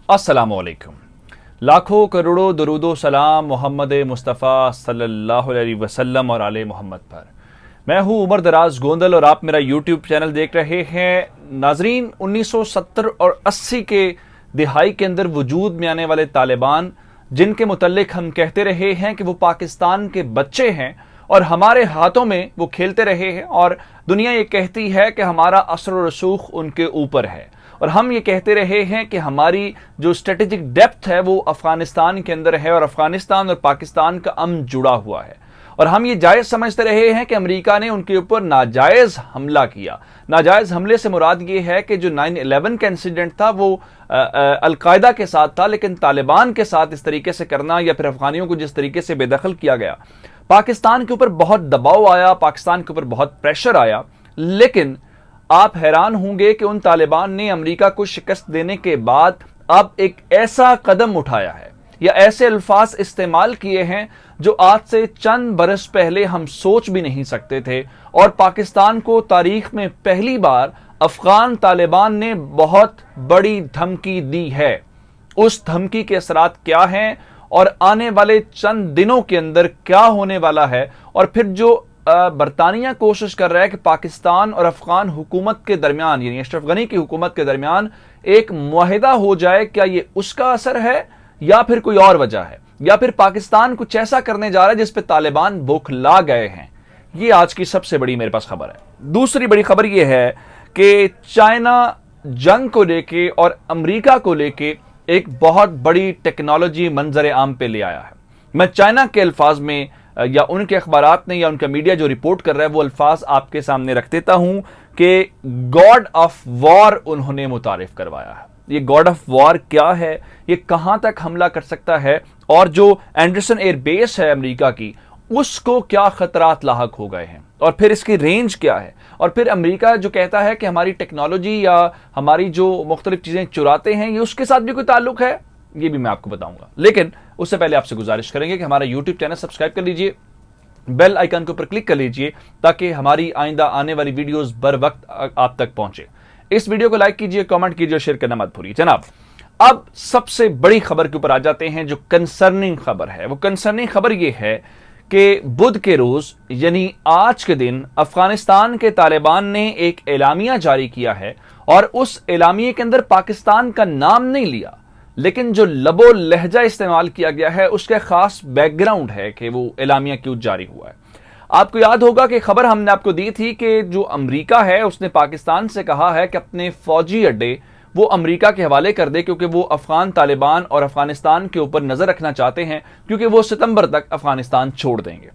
अस्सलाम वालेकुम। लाखों करोड़ों दरूदो सलाम मोहम्मद मुस्तफ़ा सल्लल्लाहु अलैहि वसल्लम और आले मोहम्मद पर। मैं हूँ उमर दराज गोंदल और आप मेरा यूट्यूब चैनल देख रहे हैं। नाजरीन, 1970 और 80 के दिहाई के अंदर वजूद में आने वाले तालिबान, जिनके मुतल्लिक हम कहते रहे हैं कि वो पाकिस्तान के बच्चे हैं और हमारे हाथों में वो खेलते रहे हैं, और दुनिया ये कहती है कि हमारा असर और रसूख उनके ऊपर है, और हम ये कहते रहे हैं कि हमारी जो स्ट्रेटेजिक डेप्थ है वो अफगानिस्तान के अंदर है और अफगानिस्तान और पाकिस्तान का अमन जुड़ा हुआ है। और हम ये जायज़ समझते रहे हैं कि अमेरिका ने उनके ऊपर नाजायज़ हमला किया। नाजायज़ हमले से मुराद ये है कि जो 9/11 का इंसिडेंट था वो अलकायदा के साथ था, लेकिन तालिबान के साथ इस तरीके से करना या फिर अफगानियों को जिस तरीके से बेदखल किया गया, पाकिस्तान के ऊपर बहुत दबाव आया, पाकिस्तान के ऊपर बहुत प्रेशर आया। लेकिन आप हैरान होंगे कि उन तालिबान ने अमेरिका को शिकस्त देने के बाद अब एक ऐसा कदम उठाया है या ऐसे अल्फाज इस्तेमाल किए हैं जो आज से चंद बरस पहले हम सोच भी नहीं सकते थे, और पाकिस्तान को तारीख में पहली बार अफगान तालिबान ने बहुत बड़ी धमकी दी है। उस धमकी के असरात क्या हैं और आने वाले चंद दिनों के अंदर क्या होने वाला है, और फिर जो बरतानिया कोशिश कर रहा है कि पाकिस्तान और अफगान हुकूमत के दरमियान, यानी अशरफ गनी की हुकूमत के दरमियान एक मुआहिदा हो जाए, क्या ये उसका असर है या फिर कोई और वजह है, या फिर पाकिस्तान कुछ ऐसा करने जा रहा है जिस पे तालिबान बौखला गए हैं? ये आज की सबसे बड़ी मेरे पास खबर है। दूसरी बड़ी खबर यह है कि चाइना जंग को लेके और अमेरिका को लेके एक बहुत बड़ी टेक्नोलॉजी मंजर आम पे ले आया है। मैं चाइना के अल्फाज में या उनके अखबारात ने या उनका मीडिया जो रिपोर्ट कर रहा है वो अल्फाज आपके सामने रख देता हूं कि गॉड ऑफ वॉर उन्होंने मुतारिफ करवाया है। ये गॉड ऑफ वॉर क्या है, ये कहां तक हमला कर सकता है, और जो एंडरसन एयर बेस है अमेरिका की, उसको क्या खतरात लाहक हो गए हैं, और फिर इसकी रेंज क्या है, और फिर अमेरिका जो कहता है कि हमारी टेक्नोलॉजी या हमारी जो मुख्तलिफ चीजें चुराते हैं, ये उसके साथ भी कोई ताल्लुक है, ये भी मैं आपको बताऊंगा। लेकिन उससे पहले आपसे गुजारिश करेंगे कि हमारा यूट्यूब चैनल सब्सक्राइब कर लीजिए, बेल आइकन के ऊपर क्लिक कर लीजिए ताकि हमारी आइंदा आने वाली वीडियोस बर वक्त आप तक पहुंचे। इस वीडियो को लाइक कीजिए, कमेंट कीजिए और शेयर करना मत भूलिए। जनाब, अब सबसे बड़ी खबर के ऊपर आ जाते हैं जो कंसर्निंग खबर है। वो कंसर्निंग खबर ये है कि बुध के रोज यानी आज के दिन अफगानिस्तान के तालिबान ने एक एलामिया जारी किया है, और उस एलामिया के अंदर पाकिस्तान का नाम नहीं लिया, लेकिन जो लबो लहजा इस्तेमाल किया गया है उसका खास बैकग्राउंड है कि वो एलामिया क्यों जारी हुआ है। आपको याद होगा कि खबर हमने आपको दी थी कि जो अमेरिका है उसने पाकिस्तान से कहा है कि अपने फौजी अड्डे वो अमेरिका के हवाले कर दे, क्योंकि वो अफगान तालिबान और अफगानिस्तान के ऊपर नजर रखना चाहते हैं, क्योंकि वो सितंबर तक अफगानिस्तान छोड़ देंगे।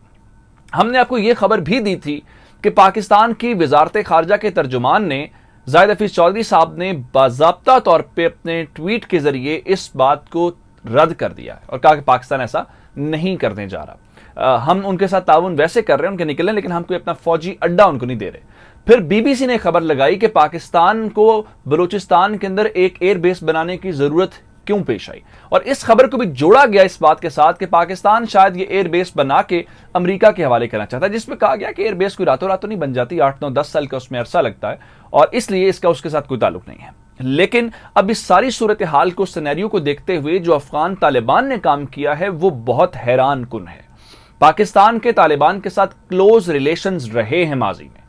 हमने आपको ये खबर भी दी थी कि पाकिस्तान की वजारत खारजा के तर्जुमान ने जाहिद हफीज चौधरी साहब ने बाज़ाब्ता तौर पे अपने ट्वीट के जरिए इस बात को रद्द कर दिया है और कहा कि पाकिस्तान ऐसा नहीं करने जा रहा। हम उनके साथ ताउन वैसे कर रहे हैं, उनके निकलने, लेकिन हम कोई अपना फौजी अड्डा उनको नहीं दे रहे। फिर बीबीसी ने खबर लगाई कि पाकिस्तान को बलूचिस्तान के अंदर एक एयर बेस बनाने की जरूरत क्यों पेश आई, और इस खबर को भी जोड़ा गया इस बात के साथ कि पाकिस्तान शायद ये एयर बेस बना के अमेरिका के हवाले करना चाहता है, जिसमें कहा गया कि एयर बेस कोई रातों रातों नहीं बन जाती, 8, 9, 10 साल का उसमें अरसा लगता है, और इसलिए इसका उसके साथ कोई ताल्लुक नहीं है। लेकिन अब इस सारी सूरत हाल को, सिनेरियो को देखते हुए जो अफगान तालिबान ने काम किया है वो बहुत हैरान कुन है। पाकिस्तान के तालिबान के साथ क्लोज रिलेशंस रहे हैं माजी में,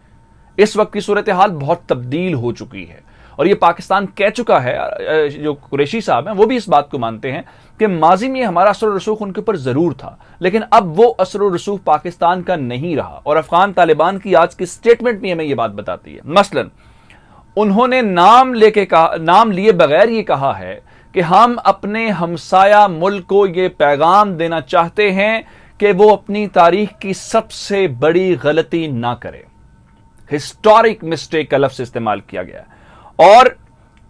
इस वक्त की सूरत हाल बहुत तब्दील हो चुकी है, और ये पाकिस्तान कह चुका है, जो कुरैशी साहब हैं वो भी इस बात को मानते हैं कि माजी में हमारा असर और रसूख उनके ऊपर जरूर था, लेकिन अब वो असर और रसूख पाकिस्तान का नहीं रहा। और अफगान तालिबान की आज की स्टेटमेंट में हमें ये बात बताती है। मसलन उन्होंने नाम लिए बगैर ये कहा है कि हम अपने हमसाया मुल्क को ये पैगाम देना चाहते हैं कि वो अपनी तारीख की सबसे बड़ी गलती ना करे। हिस्टोरिक मिस्टेक का लफ्ज इस्तेमाल किया गया है, और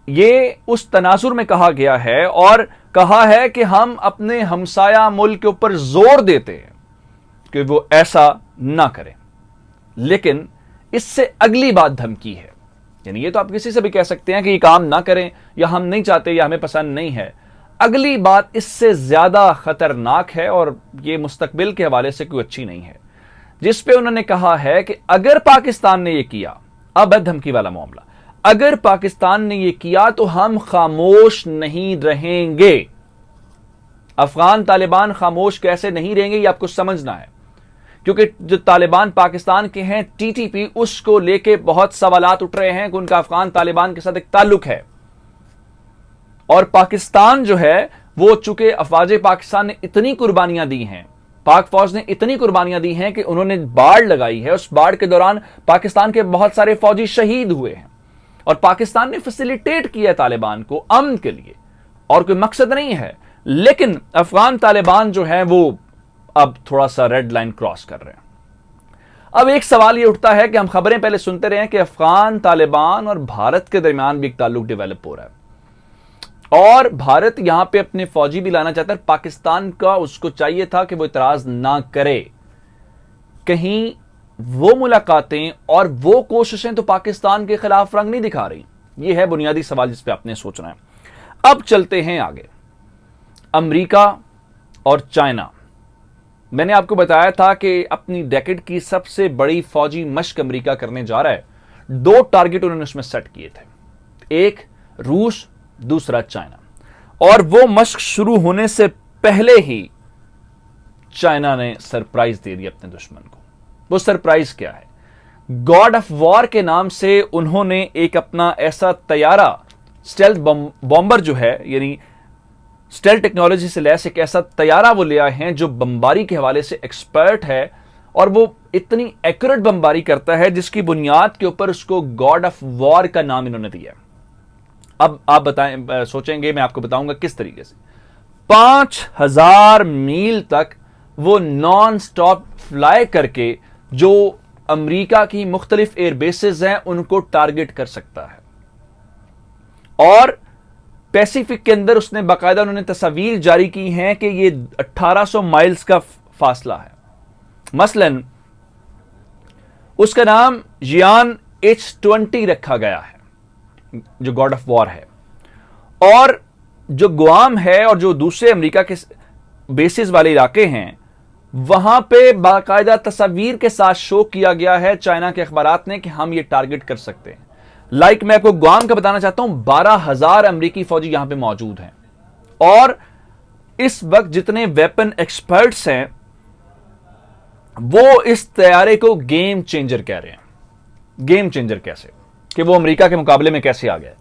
ये उस तनाजुर में कहा गया है, और कहा है कि हम अपने हमसाया मुल्क के ऊपर जोर देते हैं कि वो ऐसा ना करें। लेकिन इससे अगली बात धमकी है, यानी ये तो आप किसी से भी कह सकते हैं कि ये काम ना करें, या हम नहीं चाहते, या हमें पसंद नहीं है। अगली बात इससे ज्यादा खतरनाक है, और ये मुस्तकबिल के हवाले से कोई अच्छी नहीं है, जिस पे उन्होंने कहा है कि अगर पाकिस्तान ने ये किया, अब है धमकी वाला मामला, اگر پاکستان نے یہ کیا تو ہم خاموش نہیں رہیں گے. افغان طالبان خاموش کیسے نہیں رہیں گے یہ آپ کو سمجھنا ہے, کیونکہ جو طالبان پاکستان کے ہیں ٹی ٹی پی, اس کو لے کے بہت سوالات اٹھ رہے ہیں کہ ان کا افغان طالبان کے ساتھ ایک تعلق ہے. اور پاکستان جو ہے وہ چونکہ افواج پاکستان نے اتنی قربانیاں دی ہیں, پاک فوج نے اتنی قربانیاں دی ہیں کہ انہوں نے باڑ لگائی ہے, اس باڑ کے دوران پاکستان کے بہت سارے فوجی شہید ہوئے ہیں, اور پاکستان نے فیسیلیٹیٹ کیا ہے طالبان کو امن کے لیے, اور کوئی مقصد نہیں ہے. لیکن افغان طالبان جو ہیں وہ اب تھوڑا سا ریڈ لائن کراس کر رہے ہیں. اب ایک سوال یہ اٹھتا ہے کہ ہم خبریں پہلے سنتے رہے ہیں کہ افغان طالبان اور بھارت کے درمیان بھی ایک تعلق ڈیولپ ہو رہا ہے, اور بھارت یہاں پہ اپنے فوجی بھی لانا چاہتا ہے. پاکستان کا اس کو چاہیے تھا کہ وہ اعتراض نہ کرے. کہیں وہ ملاقاتیں اور وہ کوششیں تو پاکستان کے خلاف رنگ نہیں دکھا رہی. یہ ہے بنیادی سوال جس پہ آپ نے سوچنا ہے. اب چلتے ہیں آگے. امریکہ اور چائنا, میں نے آپ کو بتایا تھا کہ اپنی ڈیکیڈ کی سب سے بڑی فوجی مشق امریکہ کرنے جا رہا ہے. 2 ٹارگٹ انہوں نے اس میں سیٹ کیے تھے, ایک روس, دوسرا چائنا. اور وہ مشق شروع ہونے سے پہلے ہی چائنا نے سرپرائز دے دی اپنے دشمن کو. وہ سرپرائز کیا ہے؟ گاڈ آف وار کے نام سے انہوں نے ایک اپنا ایسا طیارہ, اسٹیلتھ بمبر جو ہے, یعنی اسٹیلتھ ٹیکنالوجی سے لیس ایک ایسا طیارہ وہ لے آئے ہیں جو بمباری کے حوالے سے ایکسپرٹ ہے, اور وہ اتنی ایکوریٹ بمباری کرتا ہے جس کی بنیاد کے اوپر اس کو گاڈ آف وار کا نام انہوں نے دیا. اب آپ بتائیں, سوچیں گے, میں آپ کو بتاؤں گا کس طریقے سے. 5000 میل تک وہ نان سٹاپ فلائی کر کے جو امریکہ کی مختلف ایئر بیسز ہیں ان کو ٹارگٹ کر سکتا ہے. اور پیسیفک کے اندر اس نے باقاعدہ انہوں نے تصاویر جاری کی ہیں کہ یہ 1800 مائلز کا فاصلہ ہے. مثلا اس کا نام جیان H-20 رکھا گیا ہے جو گاڈ آف وار ہے. اور جو گوام ہے اور جو دوسرے امریکہ کے بیسز والے علاقے ہیں وہاں پہ باقاعدہ تصاویر کے ساتھ شو کیا گیا ہے چائنا کے اخبارات نے کہ ہم یہ ٹارگٹ کر سکتے ہیں. میں آپ کو گوام کا بتانا چاہتا ہوں, 12,000 امریکی فوجی یہاں پہ موجود ہیں, اور اس وقت جتنے ویپن ایکسپرٹس ہیں وہ اس طیارے کو گیم چینجر کہہ رہے ہیں. گیم چینجر کیسے کہ وہ امریکہ کے مقابلے میں کیسے آ گئے؟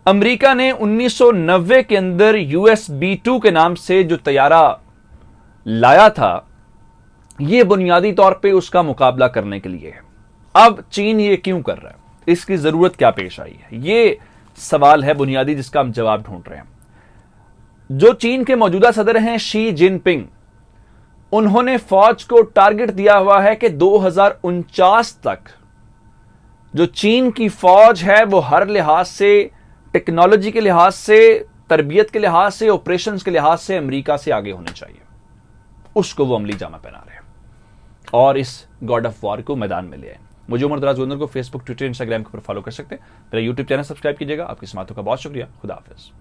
امریکہ نے 1990 کے اندر USB-2 کے نام سے جو طیارہ لایا تھا, یہ بنیادی طور پہ اس کا مقابلہ کرنے کے لیے ہے. اب چین یہ کیوں کر رہا ہے؟ اس کی ضرورت کیا پیش آئی ہے؟ یہ سوال ہے بنیادی جس کا ہم جواب ڈھونڈ رہے ہیں. جو چین کے موجودہ صدر ہیں شی جن پنگ, انہوں نے فوج کو ٹارگٹ دیا ہوا ہے کہ 2049 تک جو چین کی فوج ہے وہ ہر لحاظ سے, ٹیکنالوجی کے لحاظ سے, تربیت کے لحاظ سے, آپریشنز کے لحاظ سے امریکہ سے آگے ہونی چاہیے. اس کو وہ عملی جامہ پہنا رہے ہیں اور اس گاڈ آف وار کو میدان میں لے آئے. مجھے عمر دراز گوندل کو فیس بک, ٹویٹر, انسٹاگرام کے اوپر فالو کر سکتے ہیں. میرا یوٹیوب چینل سبسکرائب کیجیے گا. آپ کی سماعتوں کا بہت شکریہ. خدا حافظ.